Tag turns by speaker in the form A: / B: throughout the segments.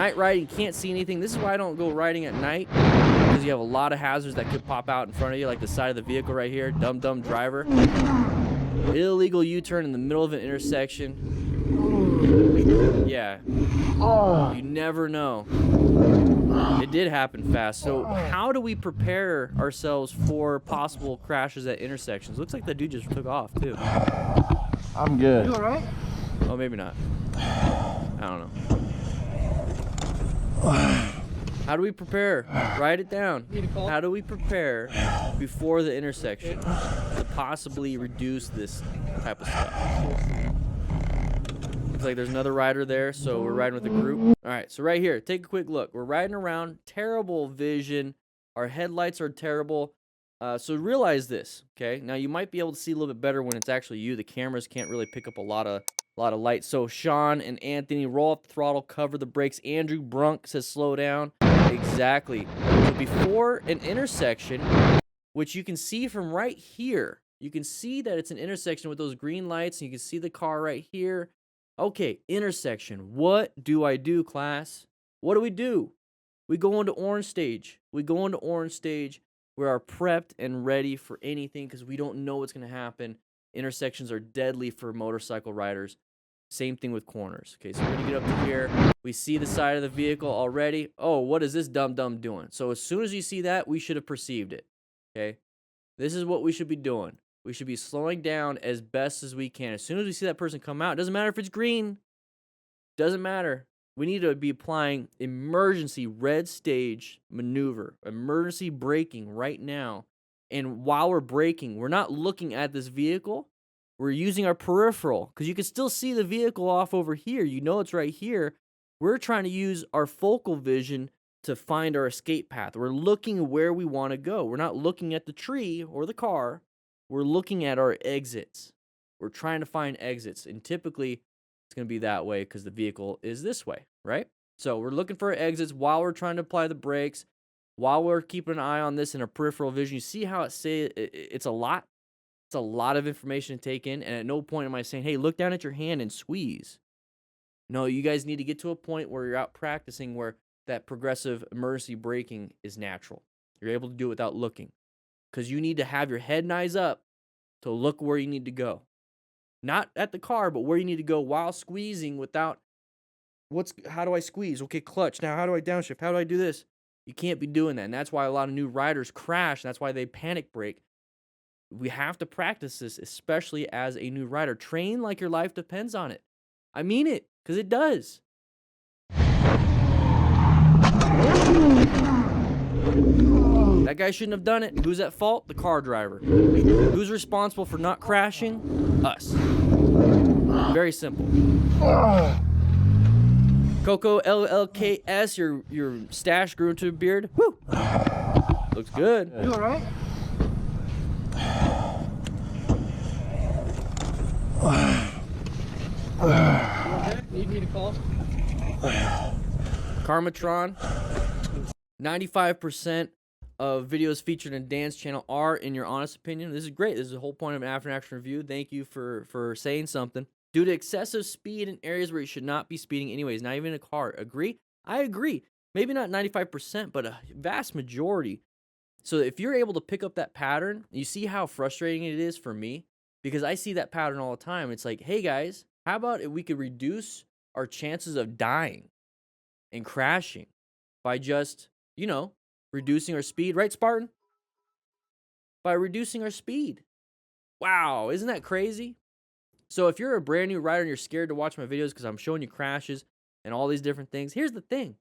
A: night riding, you can't see anything. This is why I don't go riding at night, because you have a lot of hazards that could pop out in front of you, like the side of the vehicle right here. Dumb driver. Illegal U-turn in the middle of an intersection. Yeah. You never know. It did happen fast. So how do we prepare ourselves for possible crashes at intersections? Looks like that dude just took off too.
B: I'm good.
C: You alright?
A: Oh, maybe not. I don't know. How do we prepare? Write it down. How do we prepare before the intersection to possibly reduce this type of stuff? Looks like there's another rider there, so we're riding with a group. All right, so right here, take a quick look. We're riding around, terrible vision. Our headlights are terrible. So realize this, okay? Now you might be able to see a little bit better when it's actually you. The cameras can't really pick up a lot of light. So Sean and Anthony, roll up the throttle, cover the brakes. Andrew Brunk says slow down. Exactly. So before an intersection, which you can see from right here, you can see that it's an intersection with those green lights, and you can see the car right here. Okay, intersection. What do I do, class? What do? We go into orange stage. We are prepped and ready for anything because we don't know what's going to happen. Intersections are deadly for motorcycle riders. Same thing with corners. Okay, so we're going to get up to here. We see the side of the vehicle already. Oh, what is this dumb doing? So as soon as you see that, we should have perceived it. Okay, this is what we should be doing. We should be slowing down as best as we can. As soon as we see that person come out, it doesn't matter if it's green. Doesn't matter. We need to be applying emergency red stage maneuver, emergency braking right now. And while we're braking, we're not looking at this vehicle. We're using our peripheral because you can still see the vehicle off over here. You know it's right here. We're trying to use our focal vision to find our escape path. We're looking where we want to go. We're not looking at the tree or the car. We're looking at our exits. We're trying to find exits. And typically, it's going to be that way because the vehicle is this way, right? So we're looking for exits while we're trying to apply the brakes, while we're keeping an eye on this in our peripheral vision. You see how it's a lot? It's a lot of information to take in. And at no point am I saying, hey, look down at your hand and squeeze. No, you guys need to get to a point where you're out practicing where that progressive emergency braking is natural. You're able to do it without looking. Because you need to have your head and eyes up to look where you need to go. Not at the car, but where you need to go while squeezing without, how do I squeeze? Okay, clutch. Now, how do I downshift? How do I do this? You can't be doing that. And that's why a lot of new riders crash. And that's why they panic brake. We have to practice this, especially as a new rider. Train like your life depends on it. I mean it, because it does. That guy shouldn't have done it. Who's at fault? The car driver. Who's responsible for not crashing? Us. Very simple. Coco LLKS, your stash grew into a beard. Woo! Looks good.
C: You alright? Need me to call?
A: Karmatron. 95% of videos featured in Dan's channel are, in your honest opinion. This is great. This is the whole point of an after-action review. Thank you for saying something. Due to excessive speed in areas where you should not be speeding anyways, not even in a car. Agree? I agree. Maybe not 95%, but a vast majority. So if you're able to pick up that pattern, you see how frustrating it is for me? Because I see that pattern all the time. It's like, hey guys, how about if we could reduce our chances of dying and crashing by just, reducing our speed, right, Spartan? By reducing our speed. Wow, isn't that crazy? So if you're a brand new rider and you're scared to watch my videos because I'm showing you crashes and all these different things, here's the thing.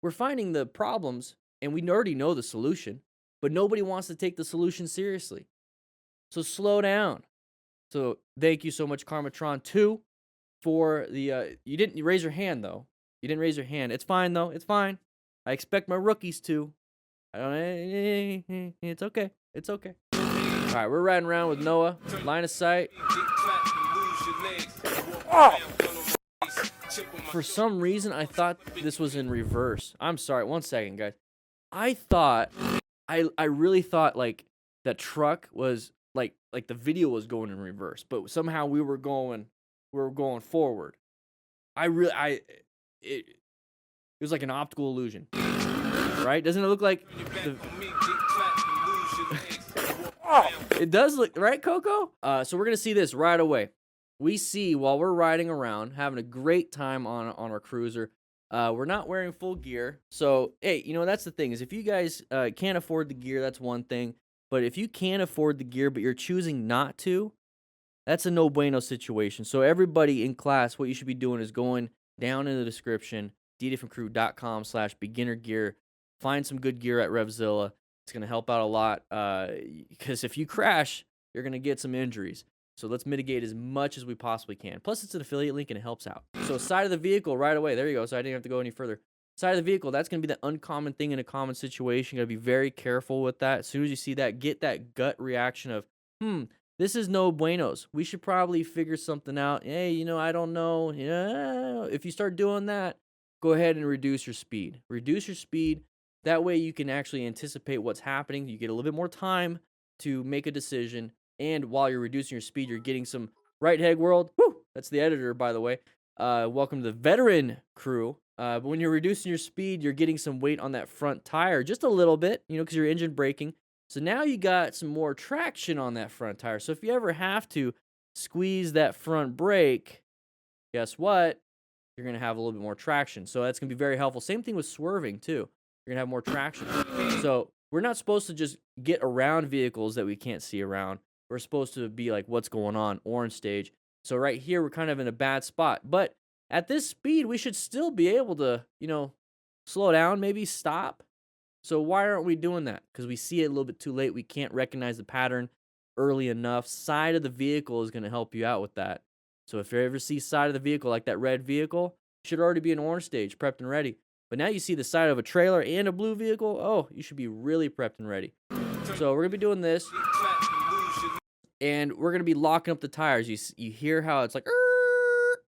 A: We're finding the problems and we already know the solution, but nobody wants to take the solution seriously. So slow down. So thank you so much, Karmatron 2, for the, you didn't raise your hand though. You didn't raise your hand. It's fine though. It's fine. I expect my rookies to. It's okay. It's okay. All right, we're riding around with Noah. Line of sight. Oh! For some reason, I thought this was in reverse. I'm sorry. 1 second, guys. I really thought like that truck was like the video was going in reverse, but somehow we were going forward. It was like an optical illusion, right? Doesn't it look like it does look, right, Coco? So we're gonna see this right away. We see while we're riding around, having a great time on our cruiser. We're not wearing full gear. So, hey, you know, that's the thing is if you guys can't afford the gear, that's one thing. But if you can't afford the gear, but you're choosing not to, that's a no bueno situation. So everybody in class, what you should be doing is going down in the description, ddtfcrew.com/beginner gear. Find some good gear at Revzilla. It's going to help out a lot because if you crash, you're going to get some injuries. So let's mitigate as much as we possibly can. Plus, it's an affiliate link and it helps out. So side of the vehicle right away. There you go. So I didn't have to go any further. Side of the vehicle, that's going to be the uncommon thing in a common situation. You got to be very careful with that. As soon as you see that, get that gut reaction of, this is no buenos. We should probably figure something out. Hey, you know, I don't know. Yeah. If you start doing that, go ahead and reduce your speed. Reduce your speed. That way you can actually anticipate what's happening. You get a little bit more time to make a decision. And while you're reducing your speed, you're getting some right head world. Woo! That's the editor, by the way. Welcome to the veteran crew. But when you're reducing your speed, you're getting some weight on that front tire. Just a little bit, you know, because your engine braking. So now you got some more traction on that front tire. So if you ever have to squeeze that front brake, guess what? You're going to have a little bit more traction. So that's going to be very helpful. Same thing with swerving, too. You're going to have more traction. So we're not supposed to just get around vehicles that we can't see around. We're supposed to be like, what's going on? Orange stage. So right here, we're kind of in a bad spot. But at this speed, we should still be able to, you know, slow down, maybe stop. So why aren't we doing that? Because we see it a little bit too late. We can't recognize the pattern early enough. Side of the vehicle is going to help you out with that. So if you ever see side of the vehicle, like that red vehicle, you should already be in orange stage, prepped and ready. But now you see the side of a trailer and a blue vehicle, oh, you should be really prepped and ready. So we're going to be doing this. And we're going to be locking up the tires. You hear how it's like,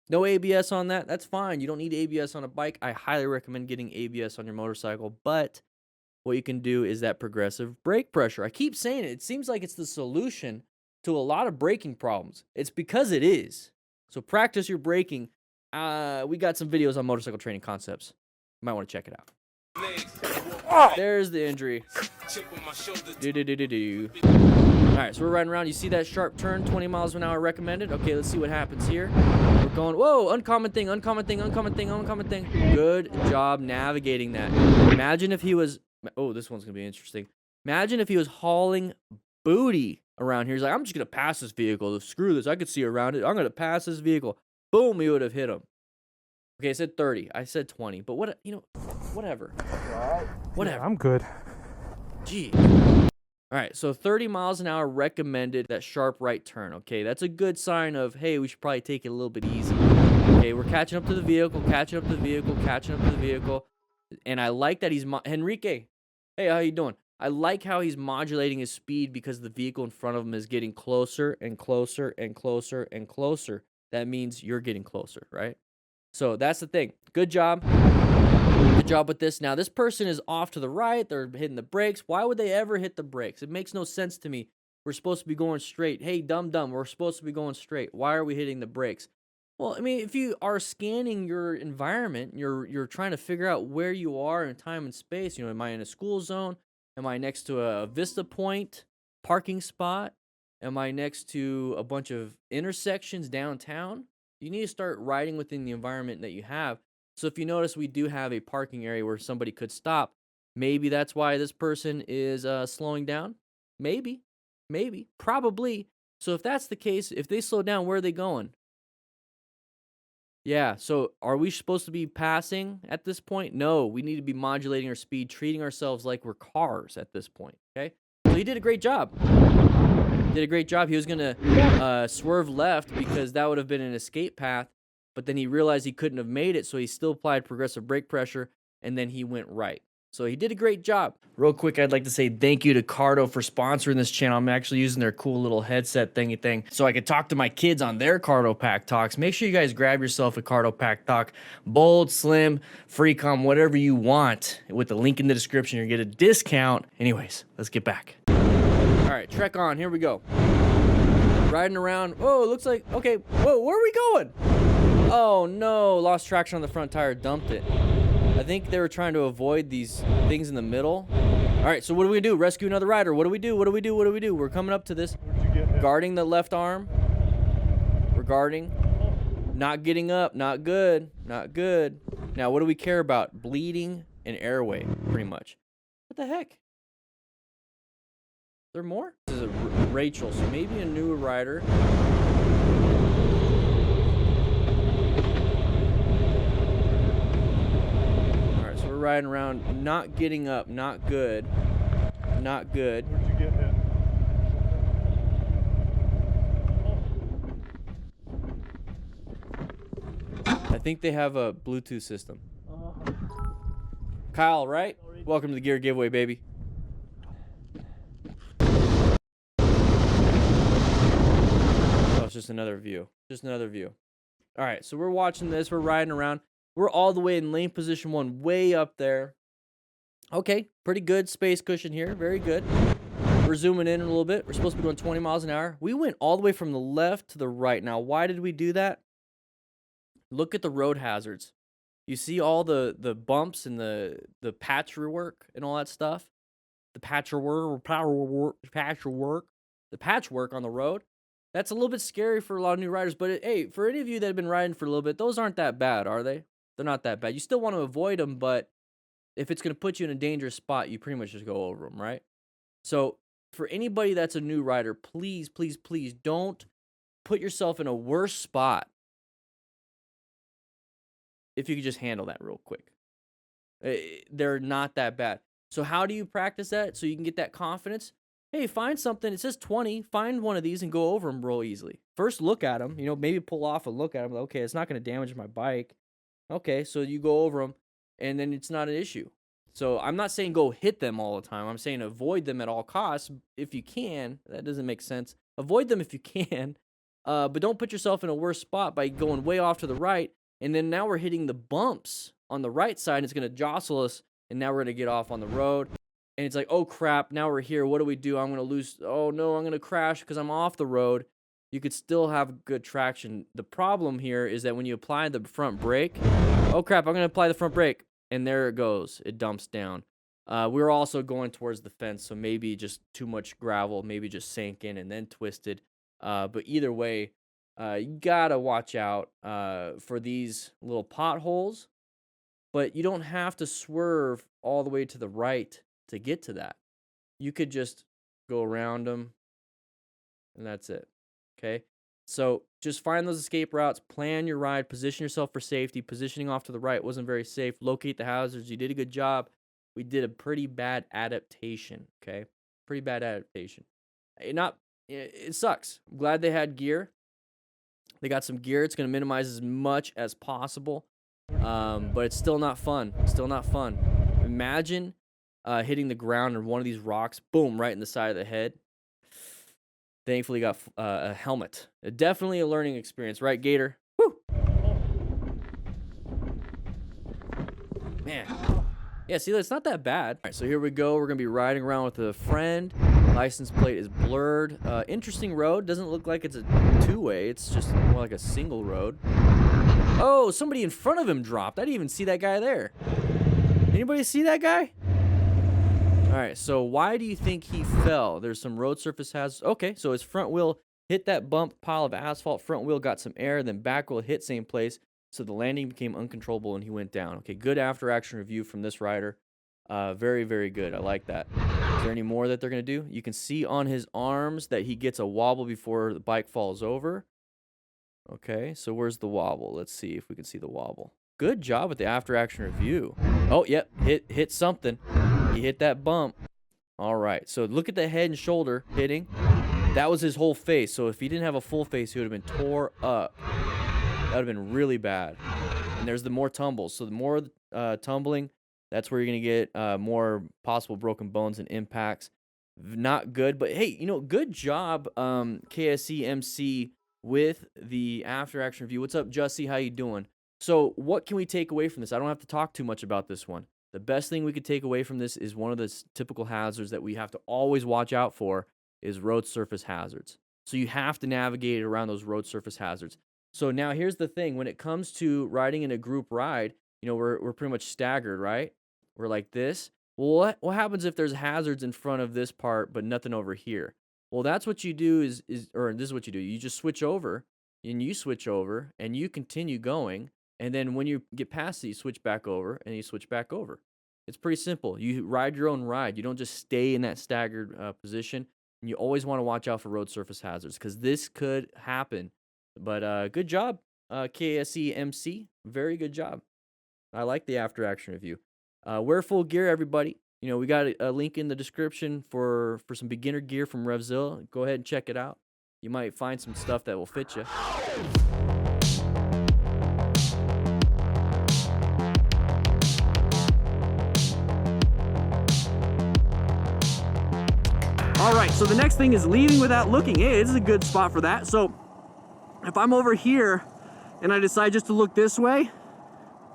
A: no ABS on that. That's fine. You don't need ABS on a bike. I highly recommend getting ABS on your motorcycle. But what you can do is that progressive brake pressure. I keep saying it. It seems like it's the solution to a lot of braking problems. It's because it is. So practice your braking. We got some videos on motorcycle training concepts. You might want to check it out. There's the injury. All right, so we're riding around. You see that sharp turn, 20 miles an hour recommended? Okay, let's see what happens here. We're going, whoa, uncommon thing, uncommon thing, uncommon thing, uncommon thing. Good job navigating that. Imagine if he was, oh, this one's going to be interesting. Imagine if he was hauling booty around here. He's like, I'm just going to pass this vehicle. Screw this. I could see around it. I'm going to pass this vehicle. Boom, he would have hit him. Okay, I said 30. I said 20. But what, you know, whatever. Whatever.
D: Yeah, I'm good.
A: Gee. All right, so 30 miles an hour recommended, that sharp right turn. Okay, that's a good sign of, hey, we should probably take it a little bit easy. Okay, we're catching up to the vehicle, catching up to the vehicle, catching up to the vehicle. And I like that he's, Henrique, hey, how you doing? I like how he's modulating his speed because the vehicle in front of him is getting closer and closer and closer and closer. That means you're getting closer, right? So that's the thing. Good job. Good job with this. Now, this person is off to the right. They're hitting the brakes. Why would they ever hit the brakes? It makes no sense to me. We're supposed to be going straight. Hey, dumb, we're supposed to be going straight. Why are we hitting the brakes? Well, I mean, if you are scanning your environment, you're trying to figure out where you are in time and space. You know, am I in a school zone? Am I next to a Vista Point parking spot? Am I next to a bunch of intersections downtown? You need to start riding within the environment that you have. So if you notice, we do have a parking area where somebody could stop. Maybe that's why this person is slowing down. Maybe, probably. So if that's the case, if they slow down, where are they going? Yeah, so are we supposed to be passing at this point? No, we need to be modulating our speed, treating ourselves like we're cars at this point, okay? So he did a great job. He was going to swerve left because that would have been an escape path. But then he realized he couldn't have made it, so he still applied progressive brake pressure, and then he went right. So he did a great job. Real quick, I'd like to say thank you to CARDO for sponsoring this channel. I'm actually using their cool little headset thingy thing so I could talk to my kids on their CARDO Pack Talks. Make sure you guys grab yourself a CARDO Pack Talk. Bold, slim, free-com, whatever you want. With the link in the description, you get a discount. Anyways, let's get back. All right, trek on. Here we go. Riding around. Oh, it looks like, okay, whoa, where are we going? Oh no, lost traction on the front tire, dumped it. I think they were trying to avoid these things in the middle. All right, so what do we do? Rescue another rider. What do we do? What do we do? What do we do? We're coming up to this. Guarding the left arm. We're guarding. Not getting up. Not good. Not good. Now, what do we care about? Bleeding and airway, pretty much. What the heck? Is there more? This is a Rachel, so maybe a newer rider. All right, so we're riding around, not getting up, not good. Not good.
D: Where'd you get hit?
A: I think they have a Bluetooth system. Kyle, right? Welcome to the gear giveaway, baby. Oh, it's just another view. Just another view. All right, so we're watching this. We're riding around. We're all the way in lane position 1, way up there. Okay, pretty good space cushion here. Very good. We're zooming in a little bit. We're supposed to be going 20 miles an hour. We went all the way from the left to the right. Now, why did we do that? Look at the road hazards. You see all the bumps and the patchwork and all that stuff? The patchwork on the road. That's a little bit scary for a lot of new riders. But, hey, for any of you that have been riding for a little bit, those aren't that bad, are they? They're not that bad. You still want to avoid them, but if it's going to put you in a dangerous spot, you pretty much just go over them, right? So, for anybody that's a new rider, please, please, please don't put yourself in a worse spot if you could just handle that real quick. They're not that bad. So how do you practice that so you can get that confidence? Hey, find something. It says 20. Find one of these and go over them real easily. First, look at them. You know, maybe pull off and look at them. Okay, it's not going to damage my bike. Okay, so you go over them, and then it's not an issue. So I'm not saying go hit them all the time. I'm saying avoid them at all costs if you can. That doesn't make sense. Avoid them if you can, but don't put yourself in a worse spot by going way off to the right. And then now we're hitting the bumps on the right side. And it's going to jostle us. And now we're going to get off on the road. And it's like, oh, crap. Now we're here. What do we do? I'm going to lose. Oh, no, I'm going to crash because I'm off the road. You could still have good traction. The problem here is that when you apply the front brake, oh, crap, I'm going to apply the front brake. And there it goes. It dumps down. We're also going towards the fence. So maybe just too much gravel. Maybe just sank in and then twisted. But either way, you gotta watch out for these little potholes, but you don't have to swerve all the way to the right to get to that. You could just go around them, and that's it. Okay? So just find those escape routes, plan your ride, position yourself for safety. Positioning off to the right wasn't very safe. Locate the hazards. You did a good job. We did a pretty bad adaptation, okay? Pretty bad adaptation. It sucks. I'm glad they had gear. They got some gear. It's going to minimize as much as possible. But it's still not fun. Still not fun. Imagine hitting the ground and one of these rocks, boom, right in the side of the head. Thankfully, got a helmet. Definitely a learning experience, right, Gator? Woo! Man. Yeah, see, it's not that bad. All right, so here we go. We're going to be riding around with a friend. License plate is blurred. Interesting road. Doesn't look like it's a two-way. It's just more like a single road. Oh, somebody in front of him dropped. I didn't even see that guy there. Anybody see that guy? All right, so why do you think he fell? There's some road surface hazards. Okay, so his front wheel hit that bump pile of asphalt. Front wheel got some air, then back wheel hit same place. So the landing became uncontrollable and he went down. Okay, good after action review from this rider. Very, very good. I like that. Is there any more that they're going to do? You can see on his arms that he gets a wobble before the bike falls over. Okay, so where's the wobble? Let's see if we can see the wobble. Good job with the after action review. Oh, yep, hit something. He hit that bump. All right, so look at the head and shoulder hitting. That was his whole face. So if he didn't have a full face, he would have been tore up. That would have been really bad. And there's the more tumbles. So the more tumbling, that's where you're going to get more possible broken bones and impacts. Not good, but hey, good job, KSC MC, with the after action review. What's up, Jussie? How you doing? So what can we take away from this? I don't have to talk too much about this one. The best thing we could take away from this is one of the typical hazards that we have to always watch out for is road surface hazards. So you have to navigate around those road surface hazards. So now here's the thing. When it comes to riding in a group ride, you know, we're pretty much staggered, right? We're like this. Well, what happens if there's hazards in front of this part but nothing over here? Well, that's what you do or this is what you do. You just switch over and you switch over and you continue going. And then when you get past it, you switch back over and you switch back over. It's pretty simple. You ride your own ride. You don't just stay in that staggered position. And you always want to watch out for road surface hazards because this could happen. But good job, KSEMC. Very good job. I like the after action review. Wear full gear, everybody. You know, we got a link in the description for some beginner gear from RevZilla. Go ahead and check it out. You might find some stuff that will fit you. All right, so the next thing is leaving without looking. Hey, this is a good spot for that. So if I'm over here and I decide just to look this way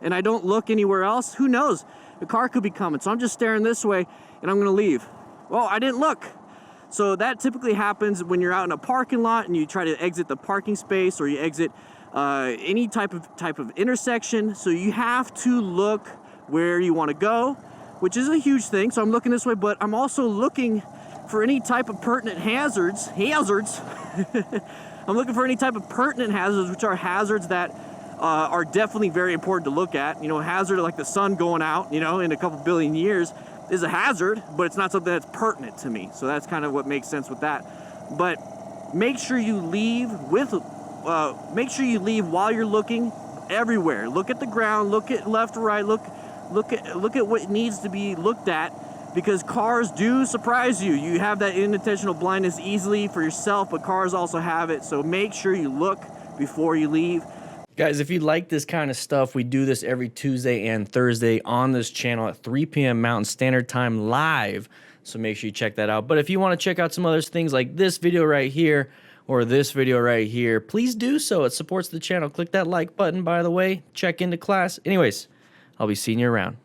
A: and I don't look anywhere else, who knows? The car could be coming. So I'm just staring this way and I'm gonna leave. Well, I didn't look. So that typically happens when you're out in a parking lot and you try to exit the parking space or you exit any type of intersection. So you have to look where you want to go, which is a huge thing. So I'm looking this way, but I'm also looking for any type of pertinent hazards. I'm looking for any type of pertinent hazards, which are hazards that are definitely very important to look at. You know, a hazard like the sun going out, you know, in a couple billion years is a hazard, but it's not something that's pertinent to me. So that's kind of what makes sense with that. But make sure you leave while you're looking everywhere. Look at the ground, look at left or right, look at what needs to be looked at, because cars do surprise you. You have that unintentional blindness easily for yourself, but cars also have it. So make sure you look before you leave. Guys, if you like this kind of stuff, we do this every Tuesday and Thursday on this channel at 3 p.m. Mountain Standard Time live. So make sure you check that out. But if you want to check out some other things like this video right here or this video right here, please do so. It supports the channel. Click that like button, by the way. Check into class. Anyways, I'll be seeing you around.